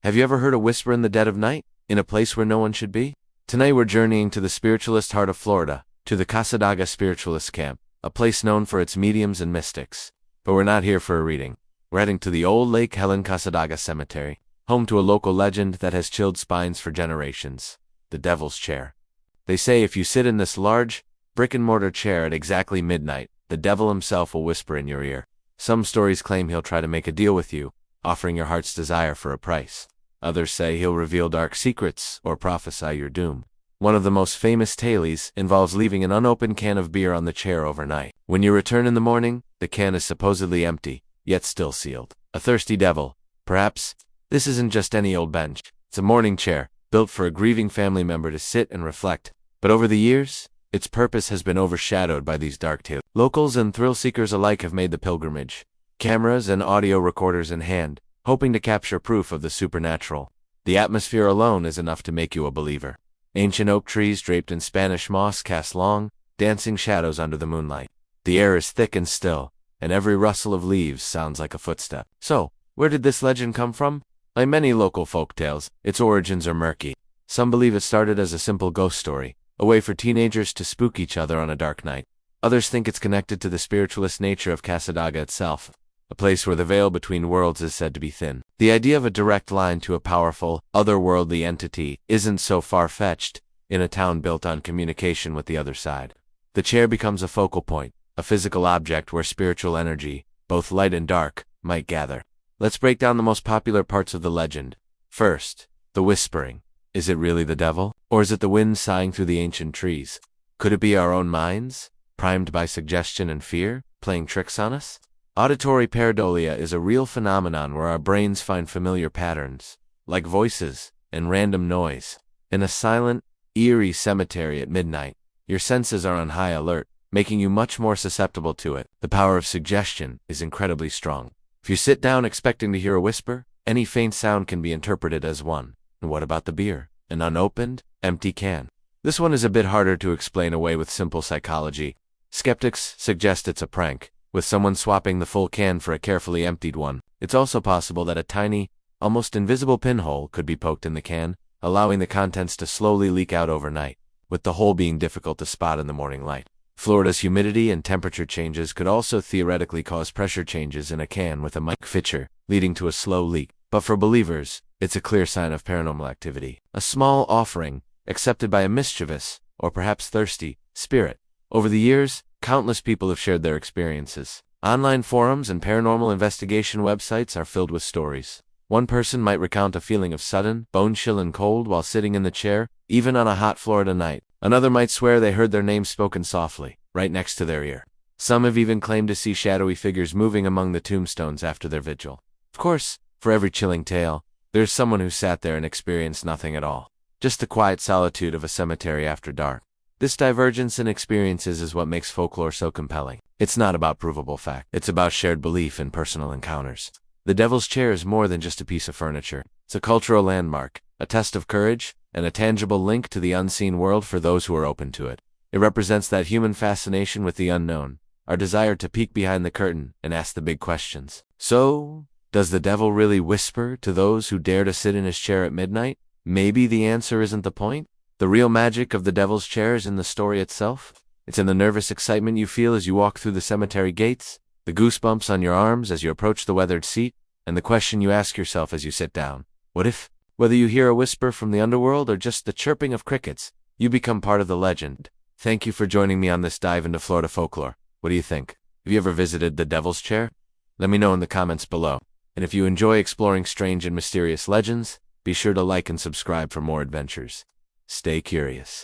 Have you ever heard a whisper in the dead of night, in a place where no one should be? Tonight we're journeying to the spiritualist heart of Florida, to the Cassadaga Spiritualist Camp, a place known for its mediums and mystics. But we're not here for a reading. We're heading to the old Lake Helen Cassadaga Cemetery, home to a local legend that has chilled spines for generations: the Devil's Chair. They say if you sit in this large, brick-and-mortar chair at exactly midnight, the devil himself will whisper in your ear. Some stories claim he'll try to make a deal with you, offering your heart's desire for a price. Others say he'll reveal dark secrets or prophesy your doom. One of the most famous tales involves leaving an unopened can of beer on the chair overnight. When you return in the morning, the can is supposedly empty, yet still sealed. A thirsty devil. Perhaps this isn't just any old bench. It's a mourning chair, built for a grieving family member to sit and reflect. But over the years, its purpose has been overshadowed by these dark tales. Locals and thrill-seekers alike have made the pilgrimage, cameras and audio recorders in hand, hoping to capture proof of the supernatural. The atmosphere alone is enough to make you a believer. Ancient oak trees draped in Spanish moss cast long, dancing shadows under the moonlight. The air is thick and still, and every rustle of leaves sounds like a footstep. So, where did this legend come from? Like many local folk tales, its origins are murky. Some believe it started as a simple ghost story, a way for teenagers to spook each other on a dark night. Others think it's connected to the spiritualist nature of Cassadaga itself, a place where the veil between worlds is said to be thin. The idea of a direct line to a powerful, otherworldly entity isn't so far-fetched in a town built on communication with the other side. The chair becomes a focal point, a physical object where spiritual energy, both light and dark, might gather. Let's break down the most popular parts of the legend. First, the whispering. Is it really the devil? Or is it the wind sighing through the ancient trees? Could it be our own minds, primed by suggestion and fear, playing tricks on us? Auditory pareidolia is a real phenomenon where our brains find familiar patterns, like voices and random noise. In a silent, eerie cemetery at midnight, your senses are on high alert, making you much more susceptible to it. The power of suggestion is incredibly strong. If you sit down expecting to hear a whisper, any faint sound can be interpreted as one. And what about the beer? An unopened, empty can. This one is a bit harder to explain away with simple psychology. Skeptics suggest it's a prank, with someone swapping the full can for a carefully emptied one. It's also possible that a tiny, almost invisible pinhole could be poked in the can, allowing the contents to slowly leak out overnight, with the hole being difficult to spot in the morning light. Florida's humidity and temperature changes could also theoretically cause pressure changes in a can with a mic fissure, leading to a slow leak. But for believers, it's a clear sign of paranormal activity. A small offering, accepted by a mischievous, or perhaps thirsty, spirit. Over the years, countless people have shared their experiences. Online forums and paranormal investigation websites are filled with stories. One person might recount a feeling of sudden, bone-chill and cold while sitting in the chair, even on a hot Florida night. Another might swear they heard their name spoken softly, right next to their ear. Some have even claimed to see shadowy figures moving among the tombstones after their vigil. Of course, for every chilling tale, there's someone who sat there and experienced nothing at all. Just the quiet solitude of a cemetery after dark. This divergence in experiences is what makes folklore so compelling. It's not about provable fact. It's about shared belief and personal encounters. The Devil's Chair is more than just a piece of furniture. It's a cultural landmark, a test of courage, and a tangible link to the unseen world for those who are open to it. It represents that human fascination with the unknown, our desire to peek behind the curtain and ask the big questions. So, does the devil really whisper to those who dare to sit in his chair at midnight? Maybe the answer isn't the point. The real magic of the Devil's Chair is in the story itself. It's in the nervous excitement you feel as you walk through the cemetery gates, the goosebumps on your arms as you approach the weathered seat, and the question you ask yourself as you sit down. What if? Whether you hear a whisper from the underworld or just the chirping of crickets, you become part of the legend. Thank you for joining me on this dive into Florida folklore. What do you think? Have you ever visited the Devil's Chair? Let me know in the comments below. And if you enjoy exploring strange and mysterious legends, be sure to like and subscribe for more adventures. Stay curious.